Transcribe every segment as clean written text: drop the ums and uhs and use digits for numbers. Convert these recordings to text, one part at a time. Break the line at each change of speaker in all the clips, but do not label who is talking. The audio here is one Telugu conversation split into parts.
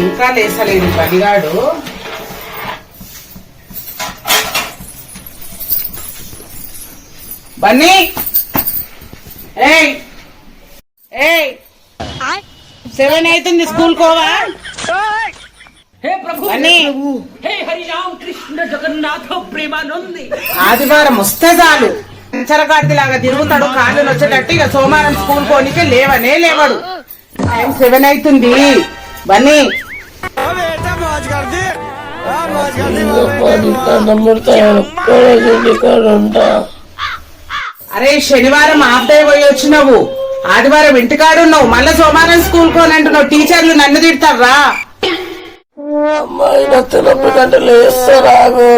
ఇంకా లేసలేదు పదిగాడు. బన్నీ ఏయ్ ఏయ్ 7 అవుతుంది స్కూల్ కోవా.
हे प्रभु
బన్నీ
हे हरि राम कृष्ण जगन्नाथ प्रेमानंदी.
ఆదివారం వస్తే చాలు లాగా తిరుగుతాడు, కాళ్ళు వచ్చేటట్టు. ఇక సోమవారం స్కూల్ పోనీకే లేవనే లేవాడు. టైం 7 అవుతుంది. బన్నీ అరే శనివారం హాఫ్ డే పోయి వచ్చినావు, ఆదివారం ఇంటికాడున్నావు, మళ్ళా సోమవారం స్కూల్ కోనంటున్నావు. టీచర్లు నన్ను తిడతారా?
అమ్మాయి నచ్చినప్పుడు కంటే లేస్తారాగు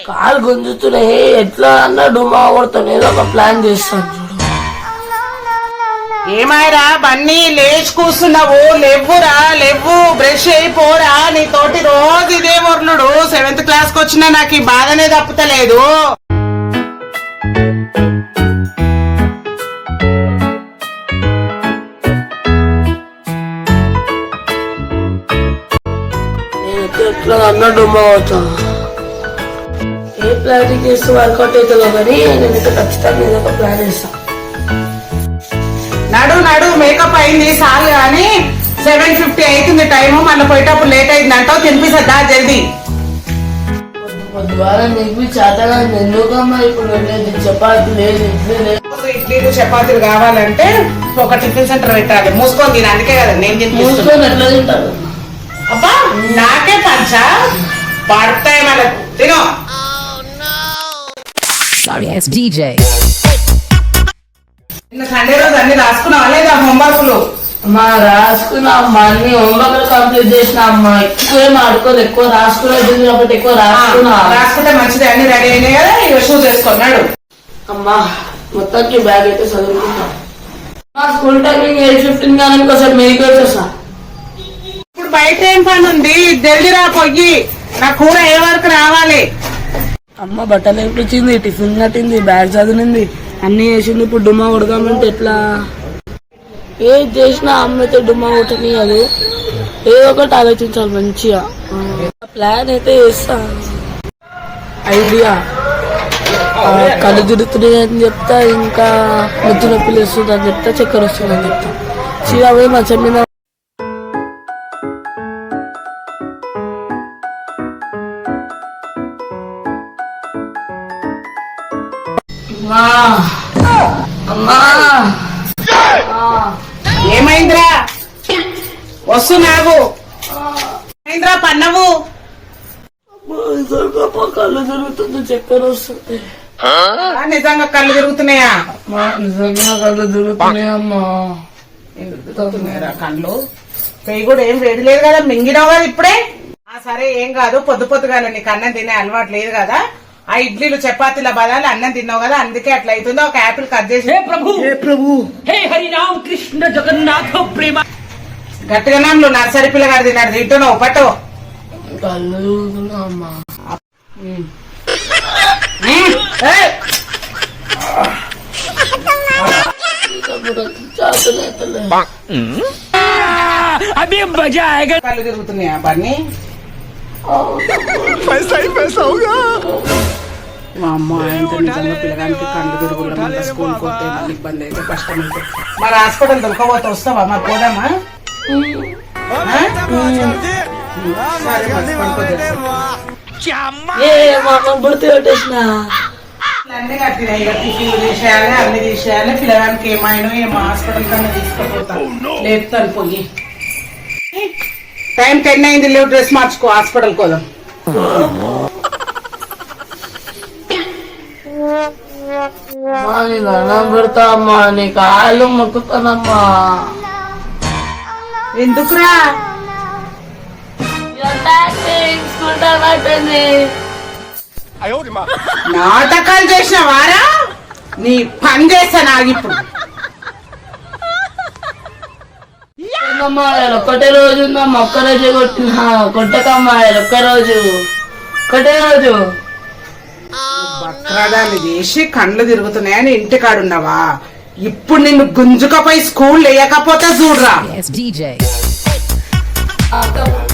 కాలు గుంజుతున్నాయి. ఎట్లా అన్నాడు మా కొడతాను, ఏదో ఒక ప్లాన్ చేస్తాను చూడు.
ఏమాయరా బన్నీ లేచి కూర్చున్నావు? లేవ్వురా లేవ్వు, బ్రష్ అయిపోరా. నీ తోటి రోజు ఇదే వర్లుడు. 7th క్లాస్ కి వచ్చినా నాకు ఈ బాధనే తప్పుతలేదు.
ఎట్లా అన్నాడు మా ఏ ప్లానింగ్ చేస్తే వర్కౌట్ అవుతుందో కానీ నేనైతే ఖచ్చితంగా ఏదో ఒక ప్లాన్ చేస్తాను.
నడు నడు మేకప్ అయింది సార్ గాని 7:50 అవుతుంది టైము. మళ్ళీ పోయేటప్పుడు లేట్ అయింది అంటావు. తినిపిస్తా జల్దీ.
పొద్దువారం నీకు చేతగా ఎందుకమ్మా ఇప్పుడు లేదు, చపాతి లేదు, ఇడ్లీ లేదు.
ఇడ్లీలు చపాతీలు కావాలంటే ఒక టిఫిన్ సెంటర్ పెట్టాలి. మూసుకొని తిని, అందుకే కదా నేను తినిపిస్తాను.
మూసుకొని ఎట్లా తింటారు?
అబ్బా నాకే పంచా పడతాయి మన తిను.
Sorry, it's DJ.
నిన్న సండే రోజు అన్ని రాసుకున్నావా లేదా హోంవర్క్లు?
అమ్మా రాసుకున్నా అమ్మా, అన్ని హోంవర్క్ కంప్లీట్ చేసిన అమ్మా. ఎక్కువ ఆడుకోదు, ఎక్కువ రాసుకునేది కాబట్టి ఎక్కువ రాసుకున్నా.
రాసుకుంటే మంచిది. అన్ని రెడీ అయినాయి కదా, ఇక షూస్ వేసుకున్నాడు.
అమ్మా మొత్తానికి బ్యాగ్ అయితే చదువుకుంటా. మా స్కూల్ టైమింగ్ 8:15 కానీ ఇంకోసారి మీకు వచ్చేసా.
ఇప్పుడు బయట ఏం పని ఉంది? జల్దీ రా పొయ్యి. నా కూర ఏ వరకు రావాలి?
అమ్మ బట్టలు వేపించింది, టిఫిన్ కట్టింది, బ్యాగ్ చదివింది, అన్ని వేసింది. ఇప్పుడు డుమ్మా కొడదామంటే ఎట్లా? ఏది చేసినా అమ్మ అయితే డుమ్మా కొట్టనియదు. ఏదో ఒకటి ఆలోచించాలి మంచిగా. ప్లాన్ అయితే వేస్తా. ఐడియా కళ్ళు తిరుగుతున్నాయి అని చెప్తా, ఇంకా ముద్దు నొప్పి వేస్తుంది అని చెప్తా, చక్కెర వస్తుంది అని చెప్తా. చీర పోయి మంచం మీద అమ్మా
ఏమైందిరా? వస్తున్నావు. ఏమైందిరా పన్నవు?
కళ్ళు తిరుగుతుంది, చక్కెర వస్తుంది.
నిజంగా కళ్ళు తిరుగుతున్నాయా?
నిజంగా కళ్ళు తిరుగుతున్నాయమ్మా.
తిరుగుతున్నాయరా కళ్ళు? పెయ్యి కూడా ఏం వేడి లేదు కదా, మింగినావు కదా ఇప్పుడే. సరే ఏం కాదు, పొద్దుగాల నీకు అన్నం తినే అలవాటు లేదు కదా. ఆ ఇడ్లీలు చపాతీల బదాలు అన్నం తిన్నావు కదా, అందుకే అట్లా అవుతుందో. ఒక యాపిల్ కట్ చేసి.
हे प्रभु हे हरि राम कृष्ण जगन्नाथ प्रेमा.
గట్టిగా నమ్ములు నర్సరీ పిల్లగాడు తిన్నాడు, తింటున్నావు పట్టు.
కళ్ళు తిరుగుతున్నా అమ్మా.
अभी मजा आएगा.
కళ్ళు తిరుగుతున్నాయా బన్నీ? మా అమ్మ ఎంత నిజంగా పిల్లగానికి కళ్ళు తిరుగులు మళ్ళీ స్కూల్ పోతే మళ్ళీ ఇబ్బంది అయితే కష్టం అయితే. మరి హాస్పిటల్ దొరకపోతే వస్తావా? మరి పోదామా?
బుడితే పెట్టేసిన
అన్ని కట్టినాయి. ఇక టిఫిన్లు తీసేయాలి, అన్ని తీసేయాలి. పిల్లగానికి ఏమైనా ఏమో హాస్పిటల్ కన్నా తీసుకుపోతాను, లేపుతాను పోయి. టైం 10 అయింది, లేవు. డ్రెస్ మార్చుకో, హాస్పిటల్ కోదాం.
దండం పెడతా అమ్మా, నీ కాళ్ళు మొక్కుతానమ్మా.
ఎందుకురా? నాటకాలు చేసిన వారా? నీ పని చేస్తాను ఆగిప్పుడు.
ఒక్కటే రోజు ఉందమ్మా, ఒక్కరోజే కొట్టినా. కొట్టకమ్మా, ఒక్కరోజు, ఒకటే రోజు.
బక్రాదాలు చేసి కండ్లు తిరుగుతున్నాయని ఇంటి కాడున్నావా? ఇప్పుడు నిన్ను గుంజుకపోయి స్కూల్ లేకపోతే చూడరా.
Yes, DJ.
అక్క